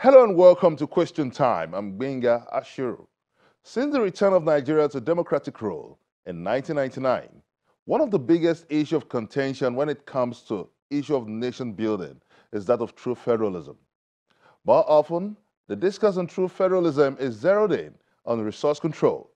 Hello and welcome to Question Time. I'm Benga Ashiru. Since the return of Nigeria to democratic rule in 1999, one of the biggest issues of contention when it comes to issue of nation building is that of true federalism. More often, the discussion on true federalism is zeroed in on resource control.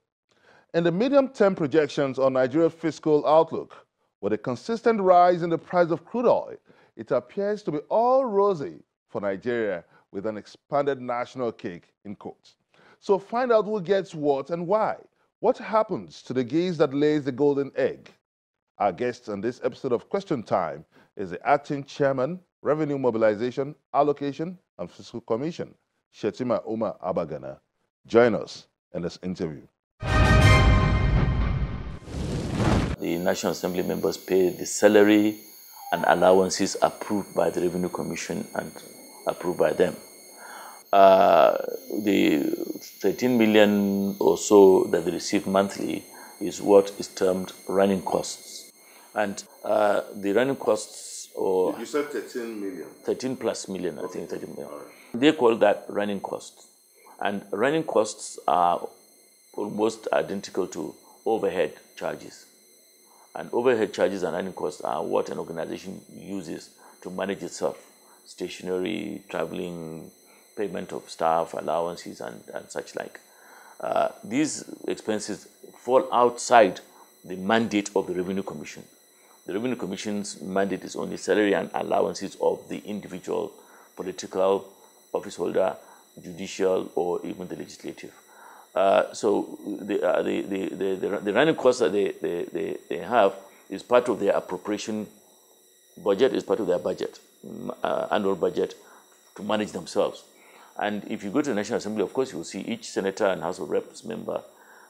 In the medium-term projections on Nigeria's fiscal outlook, with a consistent rise in the price of crude oil, it appears to be all rosy for Nigeria with an expanded national cake in quotes. So find out who gets what and why. What happens to the geese that lays the golden egg? Our guest on this episode of Question Time is the Acting Chairman, Revenue Mobilization, Allocation and Fiscal Commission, Shetima Umar Abagana. Join us in this interview. The National Assembly members pay the salary and allowances approved by the Revenue Commission and approved by them. The 13 million or so that they receive monthly is what is termed running costs. And the running costs, or You said 13 million. 13 plus million, I think 13 million. They call that running costs. And running costs are almost identical to overhead charges. And overhead charges and running costs are what an organization uses to manage itself. Stationery, traveling, payment of staff, allowances, and such like. These expenses fall outside the mandate of the Revenue Commission. The Revenue Commission's mandate is only salary and allowances of the individual political office holder, judicial, or even the legislative. So the running costs that they have is part of their appropriation budget, is part of their budget, annual budget, to manage themselves. And if you go to the National Assembly, of course, you will see each senator and House of Reps member,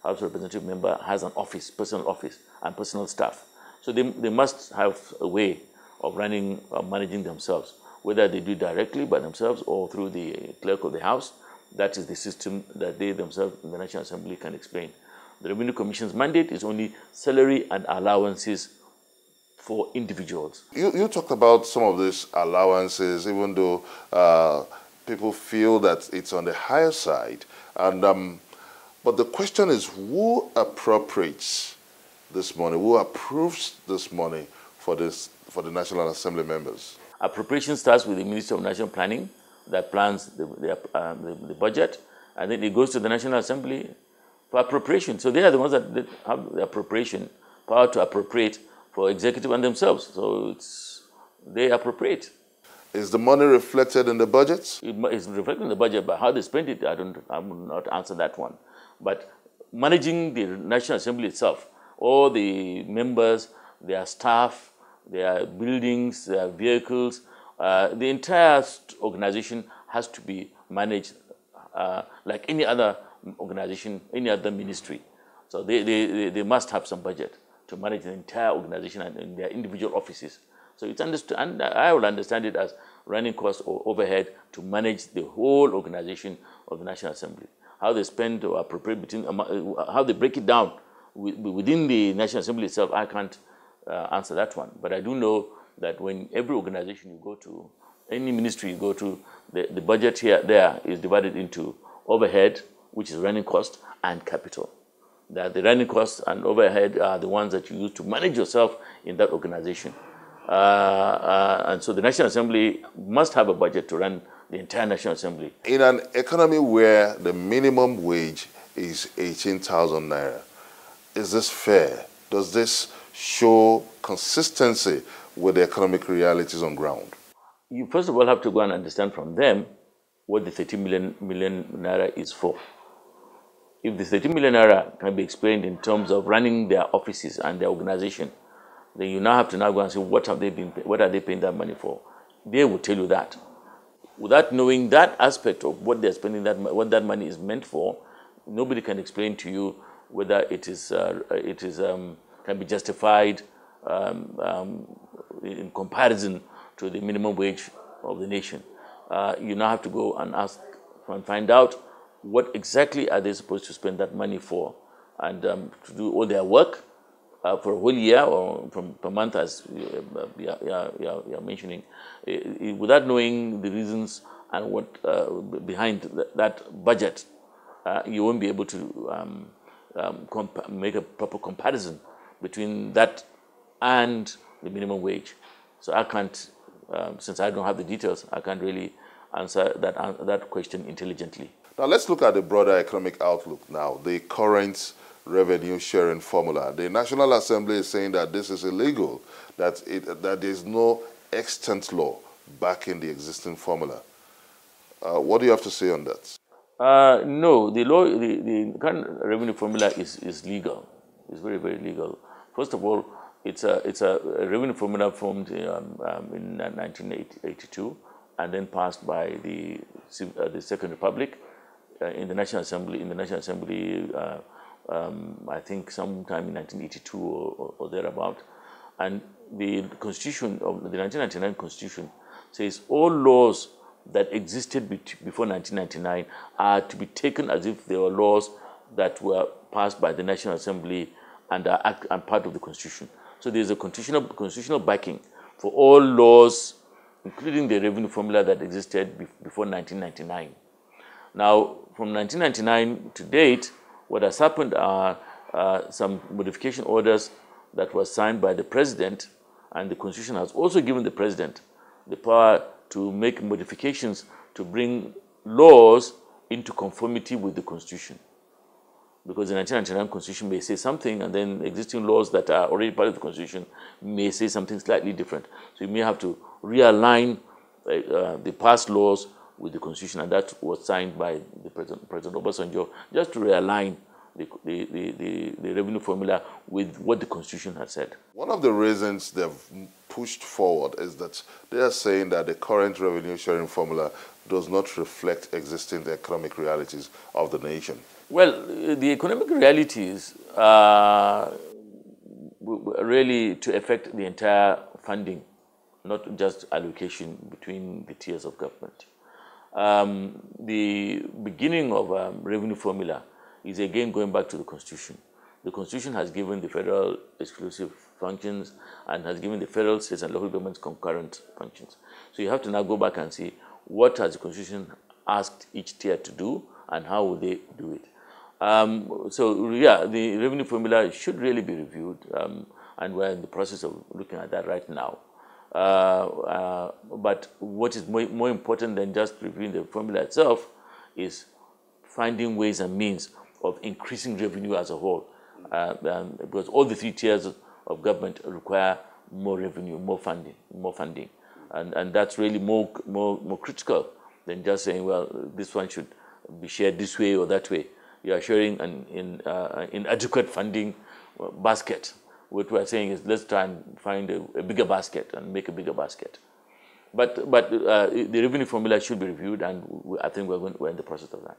House of Representative member has an office, personal office, and personal staff. So they must have a way of running, managing themselves, whether they do it directly by themselves or through the clerk of the House. That is the system that they themselves in the National Assembly can explain. The Revenue Commission's mandate is only salary and allowances for individuals. You talked about some of these allowances, even though people feel that it's on the higher side. And but the question is, who appropriates this money? Who approves this money for the National Assembly members? Appropriation starts with the Ministry of National Planning that plans the budget, and then it goes to the National Assembly for appropriation. So they are the ones that have the appropriation power to appropriate for executive and themselves. So they appropriate. Is the money reflected in the budgets? It's reflected in the budget, but how they spend it, I will not answer that one. But managing the National Assembly itself, all the members, their staff, their buildings, their vehicles, the entire organization has to be managed like any other organization, any other ministry. So they must have some budget to manage the entire organization and in their individual offices. So it's understood, and I will understand it as running costs or overhead to manage the whole organization of the National Assembly. How they spend or appropriate between, how they break it down within the National Assembly itself, I can't answer that one. But I do know that when every organization you go to, any ministry you go to, the budget there is divided into overhead, which is running cost, and capital. That the running costs and overhead are the ones that you use to manage yourself in that organization. And so the National Assembly must have a budget to run the entire National Assembly. In an economy where the minimum wage is 18,000 naira, is this fair? Does this show consistency with the economic realities on ground? You first of all have to go and understand from them what the 30 million naira is for. If the 30 million naira can be explained in terms of running their offices and their organization, then you now have to go and say, what are they paying that money for? They will tell you that. Without knowing that aspect of what they're spending, what that money is meant for, nobody can explain to you whether it can be justified in comparison to the minimum wage of the nation. You now have to go and ask and find out what exactly are they supposed to spend that money for, and to do all their work for a whole year or per month, as you're mentioning, without knowing the reasons and what behind that budget, you won't be able to make a proper comparison between that and the minimum wage. So I can't, since I don't have the details, I can't really answer that question intelligently. Now let's look at the broader economic outlook now, the current revenue sharing formula. The National Assembly is saying that this is illegal, that there is no extant law backing the existing formula. What do you have to say on that? No, the law, the current revenue formula is legal. It's very, very legal. First of all, it's a revenue formula formed in 1982 and then passed by the Second Republic in the National Assembly. I think sometime in 1982 or thereabout. And the Constitution of the 1999 Constitution says all laws that existed before 1999 are to be taken as if they were laws that were passed by the National Assembly and are part of the Constitution. So there's a constitutional backing for all laws, including the revenue formula that existed before 1999. Now, from 1999 to date, what has happened are some modification orders that were signed by the president, and the Constitution has also given the president the power to make modifications to bring laws into conformity with the Constitution. Because the 1999 Constitution may say something, and then existing laws that are already part of the Constitution may say something slightly different. So you may have to realign the past laws with the Constitution, and that was signed by the President Obasanjo, just to realign the revenue formula with what the Constitution has said. One of the reasons they've pushed forward is that they are saying that the current revenue sharing formula does not reflect existing economic realities of the nation. Well, the economic realities are really to affect the entire funding, not just allocation between the tiers of government. The beginning of revenue formula is again going back to the Constitution. The Constitution has given the federal exclusive functions and has given the federal, states, and local governments concurrent functions. So you have to now go back and see what has the Constitution asked each tier to do and how will they do it. So yeah, the revenue formula should really be reviewed, and we're in the process of looking at that right now. But what is more important than just reviewing the formula itself is finding ways and means of increasing revenue as a whole, because all the three tiers of government require more revenue, more funding, and that's really more critical than just saying, well, this one should be shared this way or that way. You are sharing an inadequate funding basket. What we are saying is, let's try and find a bigger basket and make a bigger basket. But the revenue formula should be reviewed, and I think we're in the process of that.